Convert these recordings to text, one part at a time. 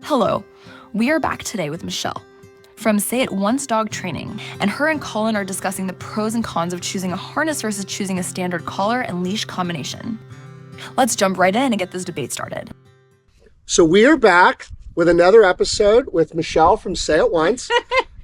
Hello, we are back today with Michelle from Say It Once Dog Training, and her and Colin are discussing the pros and cons of choosing a harness versus choosing a standard collar and leash combination. Let's jump right in and get this debate started. So we are back with another episode with Michelle from Say It Once,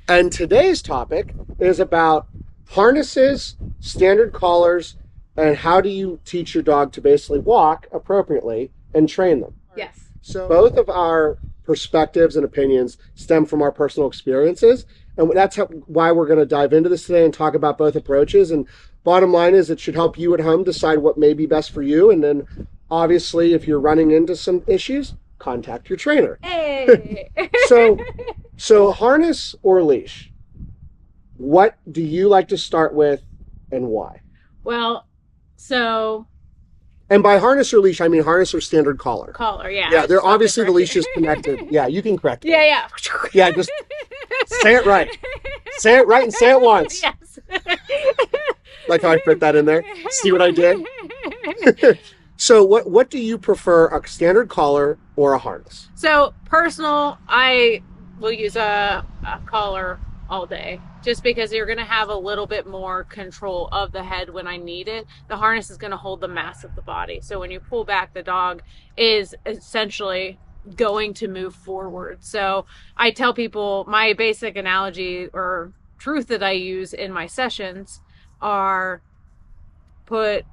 and today's topic is about harnesses, standard collars, and how do you teach your dog to basically walk appropriately and train them. Yes. So both of our perspectives and opinions stem from our personal experiences, and that's why we're going to dive into this today and talk about both approaches. And bottom line is it should help you at home decide what may be best for you, and then obviously if you're running into some issues, contact your trainer. Hey. So harness or leash, what do you like to start with and why? Well, so... And by harness or leash, I mean harness or standard collar. Collar, yeah. Yeah, they're obviously the leash is connected. Yeah, you can correct it. Yeah. Yeah, just say it right. Say it right and say it once. Yes. Like how I fit that in there. See what I did? So what do you prefer, a standard collar or a harness? So, personal, I will use a collar all day, just because you're going to have a little bit more control of the head when I need it. The harness is going to hold the mass of the body. So when you pull back, the dog is essentially going to move forward. So I tell people my basic analogy or truth that I use in my sessions are put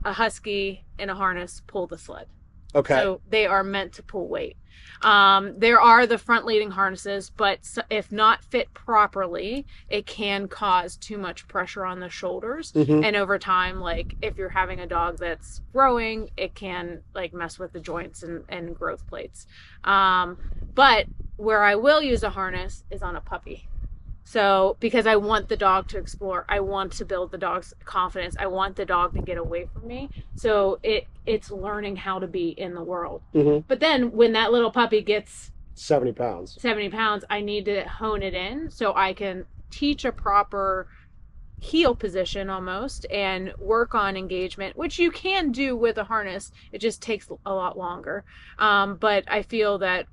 a husky in a harness, pull the sled. Okay. So they are meant to pull weight. There are the front leading harnesses, but if not fit properly, it can cause too much pressure on the shoulders. Mm-hmm. And over time, like if you're having a dog that's growing, it can like mess with the joints and growth plates. But where I will use a harness is on a puppy. So, because I want the dog to explore, I want to build the dog's confidence. I want the dog to get away from me. So it's learning how to be in the world. Mm-hmm. But then when that little puppy gets 70 pounds, I need to hone it in so I can teach a proper heel position almost and work on engagement, which you can do with a harness. It just takes a lot longer. But I feel that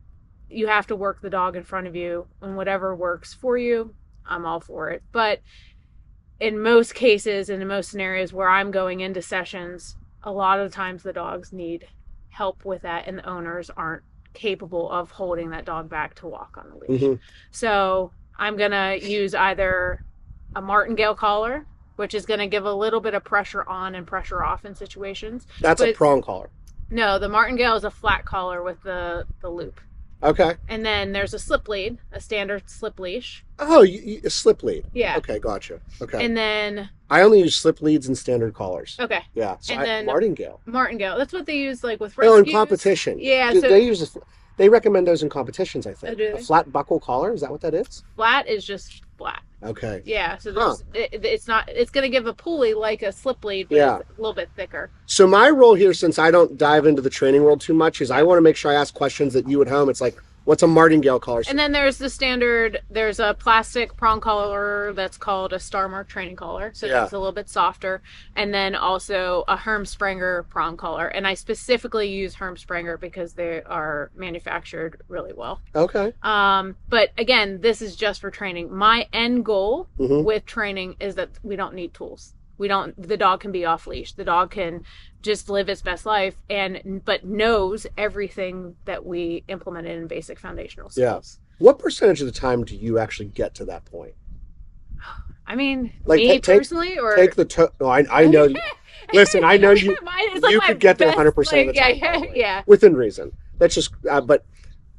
you have to work the dog in front of you, and whatever works for you, I'm all for it. But in most cases and in most scenarios where I'm going into sessions, a lot of the times the dogs need help with that, and the owners aren't capable of holding that dog back to walk on the leash. Mm-hmm. So I'm going to use either a Martingale collar, which is going to give a little bit of pressure on and pressure off in situations. That's a prong collar. No, the Martingale is a flat collar with the loop. Okay. And then there's a slip lead, a standard slip leash. Oh, a slip lead. Yeah. Okay, gotcha. Okay. And then... I only use slip leads and standard collars. Okay. Yeah. So And then Martingale. That's what they use like with Oh, rescues. in competition. Yeah. Do So they use they recommend those in competitions, I think. Oh, do they? A flat buckle collar, is that what that is? flat is just flat. Okay. Yeah. So it's going to give a pulley like a slip lead, but Yeah. it's a little bit thicker. So my role here, since I don't dive into the training world too much, is I want to make sure I ask questions that you at home, it's like, what's a Martingale collar? And then there's there's a plastic prong collar that's called a Star Mark training collar. So Yeah. it's a little bit softer. And then also a Herm Sprenger prong collar. And I specifically use Herm Sprenger because they are manufactured really well. Okay. But again, this is just for training. My end goal Mm-hmm. with training is that we don't need tools. The dog can be off leash. The dog can just live its best life but knows everything that we implemented in basic foundational skills. Yeah. What percentage of the time do you actually get to that point? I mean, Like, me personally, or take the no, I know. Listen, I know you. You could get there 100% of the time. Yeah. Within reason. That's just. But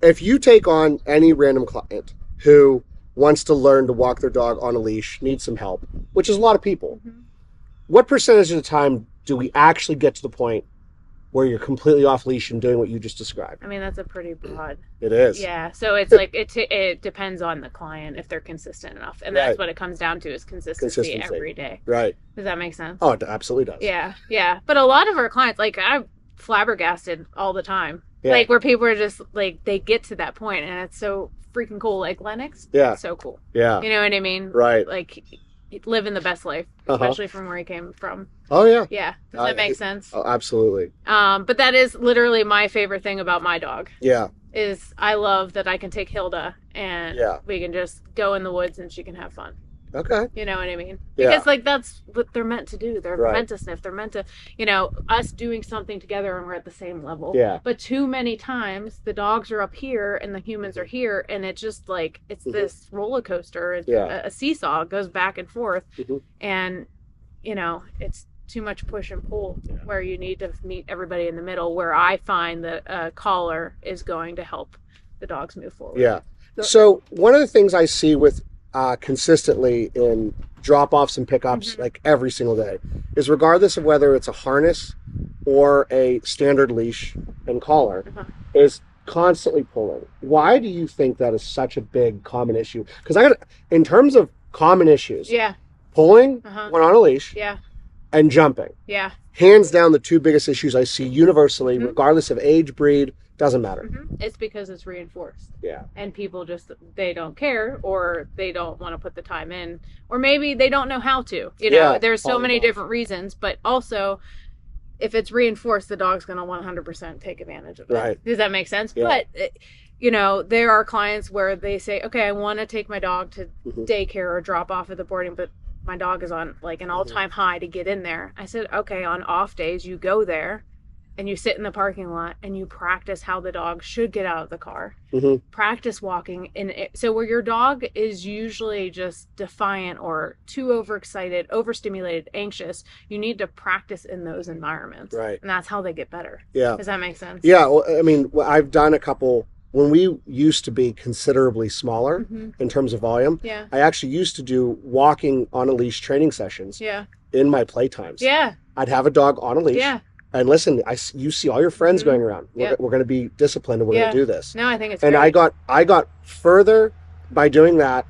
if you take on any random client who wants to learn to walk their dog on a leash, needs some help, which is a lot of people. Mm-hmm. What percentage of the time do we actually get to the point where you're completely off leash and doing what you just described? I mean, that's a pretty broad. It is. Yeah. So it's like it depends on the client if they're consistent enough, and that's Right. what it comes down to is consistency every day. Right. Does that make sense? Oh, it absolutely does. Yeah. But a lot of our clients, like I'm flabbergasted all the time. Yeah. Like where people are just like they get to that point, and it's so freaking cool. Like Lennox. Yeah. So cool. Yeah. You know what I mean? Right. Like living the best life, especially from where he came from. Oh yeah. Yeah. Does that make sense? Oh, absolutely. But that is literally my favorite thing about my dog. Yeah. Is I love that I can take Hilda and we can just go in the woods and she can have fun. Okay. You know what I mean? Yeah. Because like that's what they're meant to do. They're meant to sniff. They're meant to, us doing something together and we're at the same level. Yeah. But too many times the dogs are up here and the humans are here, and it's just like it's this roller coaster. It's a seesaw. It goes back and forth, and it's too much push and pull where you need to meet everybody in the middle, where I find that a collar is going to help the dogs move forward. Yeah. So one of the things I see with consistently in drop-offs and pickups like every single day is, regardless of whether it's a harness or a standard leash and collar, is constantly pulling. Why do you think that is such a big common issue? Because in terms of common issues, pulling when on a leash and jumping, hands down the two biggest issues I see universally, regardless of age, breed, doesn't matter. It's because it's reinforced. Yeah. And people just, they don't care, or they don't want to put the time in, or maybe they don't know how to. There's so many different reasons, but also if it's reinforced, the dog's going to 100% take advantage of it. Right. Does that make sense? Yeah. But there are clients where they say, okay, I want to take my dog to daycare or drop off at the boarding, but my dog is on like an all-time high to get in there. I said, okay, on off days, you go there and you sit in the parking lot and you practice how the dog should get out of the car. Practice walking. So where your dog is usually just defiant or too overexcited, overstimulated, anxious, you need to practice in those environments. Right. And that's how they get better. Yeah. Does that make sense? Yeah. Well, I mean, I've done a couple. When we used to be considerably smaller in terms of volume, I actually used to do walking on a leash training sessions in my playtimes. Yeah. I'd have a dog on a leash. Yeah. And listen, you see all your friends going around. We're going to be disciplined and we're going to do this. No, I think it's and great. I got further by doing that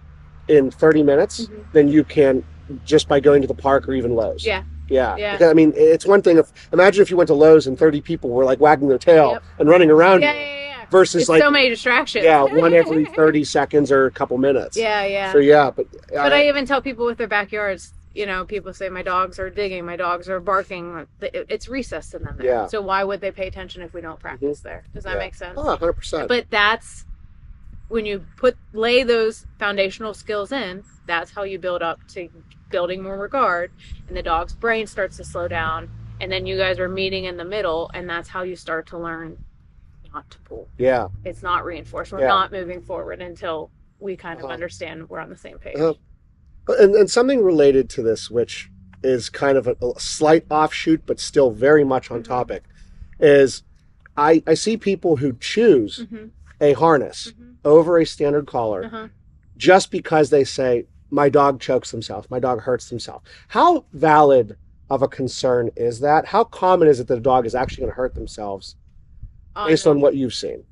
in 30 minutes than you can just by going to the park or even Lowe's. Yeah. Yeah. Yeah. Because, I mean, it's one thing imagine if you went to Lowe's and 30 people were like wagging their tail and running around you. Versus it's like so many distractions. Yeah, one every 30 seconds or a couple minutes. Yeah. So yeah, but I even tell people with their backyards, people say my dogs are digging, my dogs are barking. It's recessed in them there. Yeah. So why would they pay attention if we don't practice there? Does that make sense? Oh, 100%. But that's when you lay those foundational skills in, that's how you build up to building more regard, and the dog's brain starts to slow down, and then you guys are meeting in the middle, and that's how you start to learn not to pull. Yeah. It's not reinforced. We're not moving forward until we kind of understand we're on the same page. And something related to this, which is kind of a slight offshoot, but still very much on topic, is I see people who choose a harness over a standard collar just because they say, my dog chokes himself, my dog hurts himself. How valid of a concern is that? How common is it that a dog is actually going to hurt themselves based on what you've seen?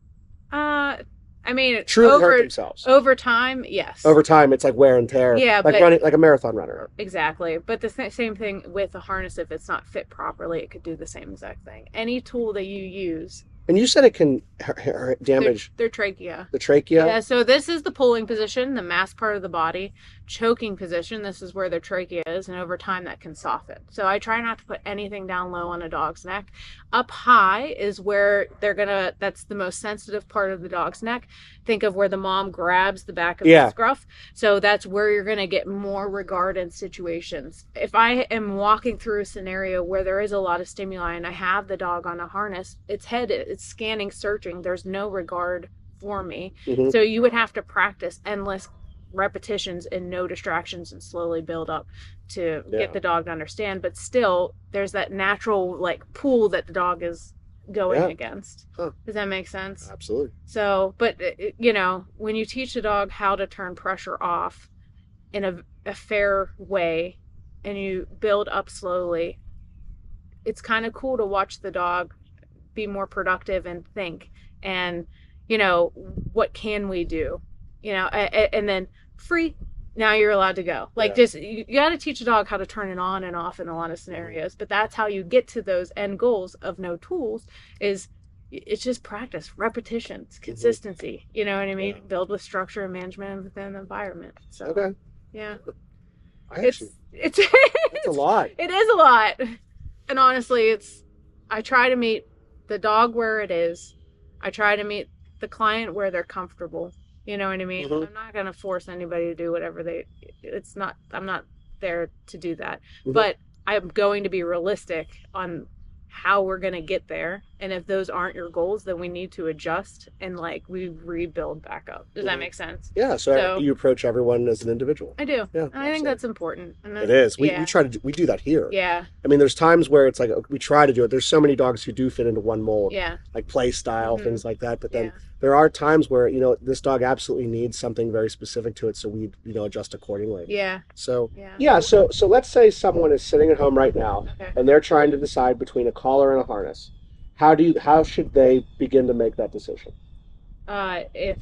I mean, truly hurt themselves. Over time, yes. Over time, it's like wear and tear. Yeah, like running, like a marathon runner. Exactly. But the same thing with a harness, if it's not fit properly, it could do the same exact thing. Any tool that you use. And you said it can damage their trachea. The trachea? Yeah, so this is the pulling position, the mass part of the body. Choking position, this is where their trachea is, and over time that can soften. So I try not to put anything down low on a dog's neck. Up high is where that's the most sensitive part of the dog's neck. Think of where the mom grabs the back of the scruff. So that's where you're going to get more regard in situations. If I am walking through a scenario where there is a lot of stimuli and I have the dog on a harness, its head, it's scanning, searching, there's no regard for me. So you would have to practice endless repetitions and no distractions and slowly build up to get the dog to understand. But still, there's that natural like pull that the dog is going against. Does that make sense? Absolutely. So, but when you teach a dog how to turn pressure off in a fair way and you build up slowly, it's kind of cool to watch the dog be more productive and think, and what can we do, and then free, now you're allowed to go. Like just you got to teach a dog how to turn it on and off in a lot of scenarios, but that's how you get to those end goals of no tools. It's just practice, repetitions, consistency. You know what I mean? Build with structure and management within the environment. So okay. Yeah. it's That's a lot. it is a lot. And honestly, I try to meet the dog where it is. I try to meet the client where they're comfortable. You know what I mean? Mhm. I'm not going to force anybody to do whatever I'm not there to do that. Mhm. But I'm going to be realistic on how we're going to get there. And if those aren't your goals, then we need to adjust and like we rebuild back up. Does that make sense? Yeah. So you approach everyone as an individual. I do. Yeah. And I think that's important. And it is. We try to we do that here. Yeah. I mean, there's times where it's like we try to do it. There's so many dogs who do fit into one mold. Yeah. Like play style, things like that. But then there are times where, this dog absolutely needs something very specific to it. So we, adjust accordingly. Yeah. So, so let's say someone is sitting at home right now and they're trying to decide between a collar and a harness. How should they begin to make that decision? I can't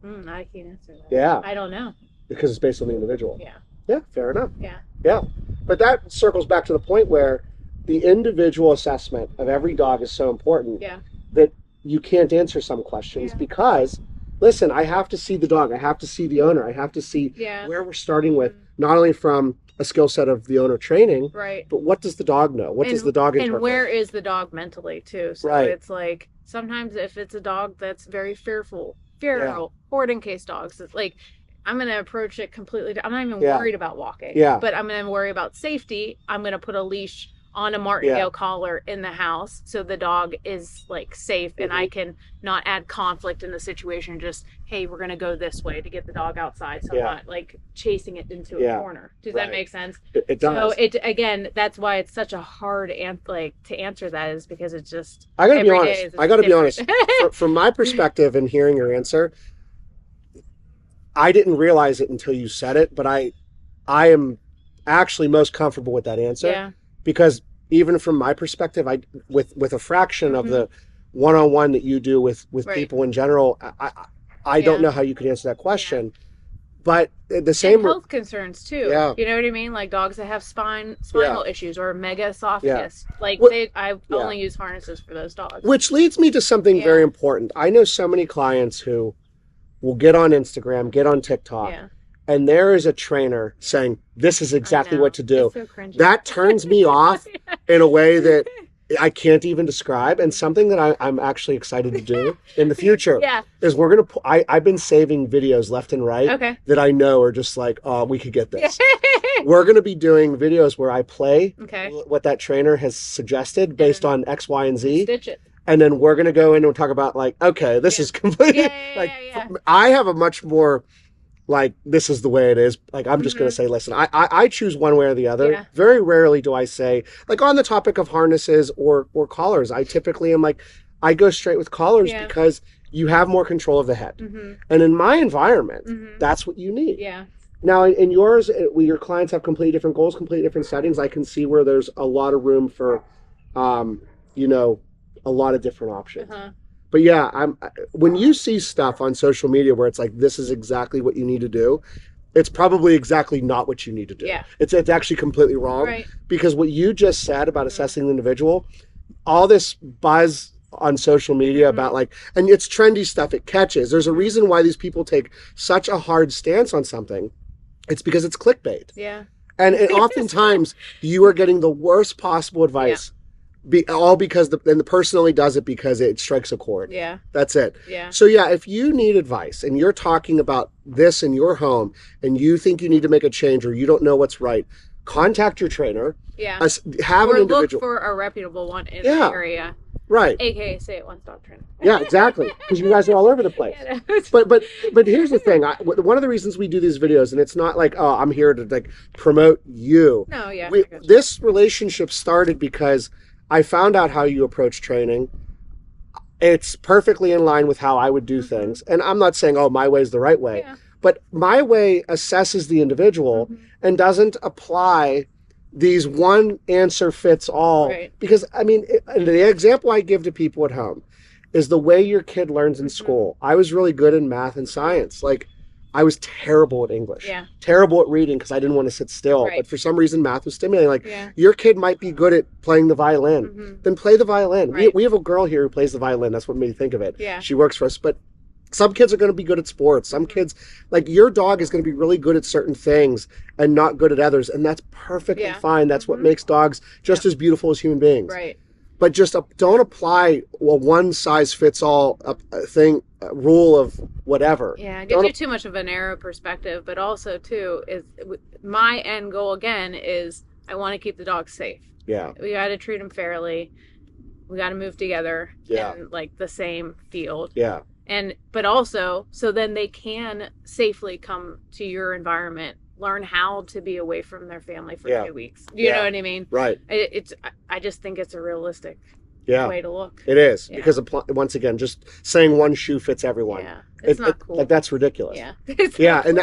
answer that. Yeah. I don't know. Because it's based on the individual. Yeah. Yeah, fair enough. Yeah. Yeah. But that circles back to the point where the individual assessment of every dog is so important that you can't answer some questions because, listen, I have to see the dog. I have to see the owner. I have to see where we're starting with, not only from a skill set of the owner training, but what does the dog know? What does the dog interpret? And where is the dog mentally, too? So it's like, sometimes if it's a dog that's very fearful, hoarding case dogs, it's like, I'm going to approach it completely. I'm not even worried about walking, but I'm going to worry about safety. I'm going to put a leash on a Martingale collar in the house so the dog is like safe and I can not add conflict in the situation. Just, hey, we're going to go this way to get the dog outside. So I'm not like chasing it into a corner. Does that make sense? It does. So again, that's why it's such a hard to answer that is because it's just, I got to be honest. From my perspective and hearing your answer, I didn't realize it until you said it, but I am actually most comfortable with that answer. Yeah. Because even from my perspective, with a fraction of the one-on-one that you do with people in general, I don't know how you could answer that question. But the same and health concerns too. Yeah. You know what I mean? Like dogs that have spinal issues or mega esophagus. Like I only use harnesses for those dogs. Which leads me to something very important. I know so many clients who will get on Instagram, get on TikTok. And there is a trainer saying, this is exactly what to do. So cringy. That turns me off in a way that I can't even describe. And something that I'm actually excited to do in the future is we're going to, I've been saving videos left and right that I know are just like, oh, we could get this. We're going to be doing videos where I play what that trainer has suggested based on X, Y, and Z. Stitch it. And then we're going to go in and talk about like, okay, this is completely, I have a much more, like, this is the way it is. Like, I'm just going to say, listen, I choose one way or the other. Yeah. Very rarely do I say, like, on the topic of harnesses or collars, I typically am like, I go straight with collars because you have more control of the head. And in my environment, that's what you need. Yeah. Now, in yours, your clients have completely different goals, completely different settings. I can see where there's a lot of room for, a lot of different options. But yeah, when you see stuff on social media where it's like, this is exactly what you need to do, it's probably exactly not what you need to do. Yeah. It's actually completely wrong. Right. Because what you just said about assessing the individual, all this buzz on social media about like, and it's trendy stuff, it catches. There's a reason why these people take such a hard stance on something. It's because it's clickbait. Yeah. And oftentimes you are getting the worst possible advice. All because the person only does it because it strikes a chord. Yeah. That's it. Yeah. So yeah, if you need advice and you're talking about this in your home and you think you need to make a change or you don't know what's right, contact your trainer. Yeah. Have an individual. Look for a reputable one in the area. Right. AKA Say It One Dog Trainer. Yeah, exactly. Because you guys are all over the place. But here's the thing. One of the reasons we do these videos, and it's not like, oh, I'm here to like promote you. No, yeah. This relationship started because I found out how you approach training. It's perfectly in line with how I would do things. And I'm not saying, oh, my way is the right way. Yeah. But my way assesses the individual and doesn't apply these one answer fits all. Right. Because, I mean, the example I give to people at home is the way your kid learns in school. I was really good in math and science. Like, I was terrible at English. Yeah. Terrible at reading because I didn't want to sit still. Right. But for some reason, math was stimulating. Like, your kid might be good at playing the violin. Then play the violin. Right. We have a girl here who plays the violin. That's what made me think of it. Yeah. She works for us. But Some kids are going to be good at sports. Some kids, like your dog is going to be really good at certain things and not good at others. And that's perfectly fine. That's what makes dogs just as beautiful as human beings. Right. But just don't apply a one size fits all rule of whatever. Yeah, it gives you too much of a narrow perspective. But also, too, is my end goal again is I want to keep the dog safe. Yeah. We got to treat them fairly. We got to move together in like the same field. Yeah. But also, so then they can safely come to your environment, learn how to be away from their family for 2 weeks. You know what I mean? Right. I just think it's a realistic way to look. It is. Yeah. Because once again, just saying one shoe fits everyone. Yeah. It's not cool. Like that's ridiculous. Yeah. Yeah. And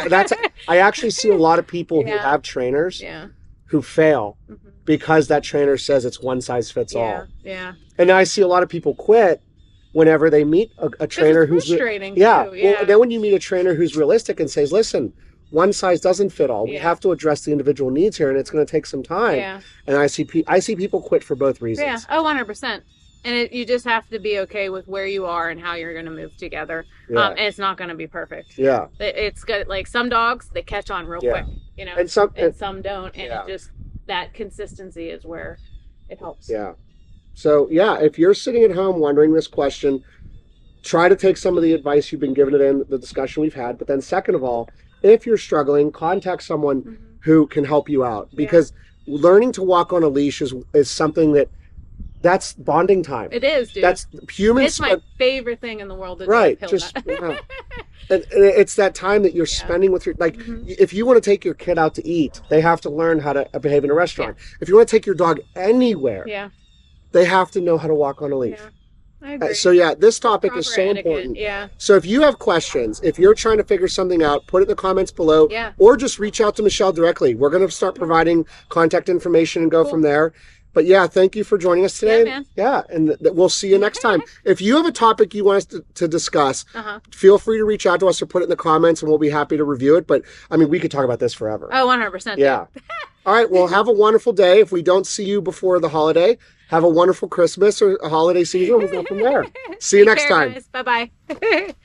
I actually see a lot of people who have trainers who fail because that trainer says it's one size fits all. Yeah. And I see a lot of people quit whenever they meet a trainer who's frustrating. Well, then when you meet a trainer who's realistic and says, listen, one size doesn't fit all. We have to address the individual needs here, and it's going to take some time. Yeah. And I see people quit for both reasons. Yeah. Oh, 100%. And you just have to be okay with where you are and how you're going to move together. Yeah. And it's not going to be perfect. Yeah. It's good. Like some dogs, they catch on real quick, you know, and some don't. And it just, that consistency is where it helps. Yeah. So, if you're sitting at home wondering this question, try to take some of the advice you've been given in the discussion we've had. But then second of all, if you're struggling, contact someone who can help you out. Because learning to walk on a leash is something that's bonding time. It is, dude. That's humans. It's my favorite thing in the world to do. Right. And it's that time that you're spending with your, like, if you want to take your kid out to eat, they have to learn how to behave in a restaurant. Yeah. If you want to take your dog anywhere, they have to know how to walk on a leash. Yeah, I agree. So this topic is so important. Yeah. So if you have questions, if you're trying to figure something out, put it in the comments below. Yeah. Or just reach out to Michelle directly. We're going to start providing contact information and go from there. But thank you for joining us today. Yeah, man. And we'll see you next time. If you have a topic you want us to discuss, feel free to reach out to us or put it in the comments, and we'll be happy to review it. But I mean, we could talk about this forever. Oh, 100%. Yeah. All right. Well, have a wonderful day. If we don't see you before the holiday, have a wonderful Christmas or a holiday season. We'll go from there. See you next time. Bye bye.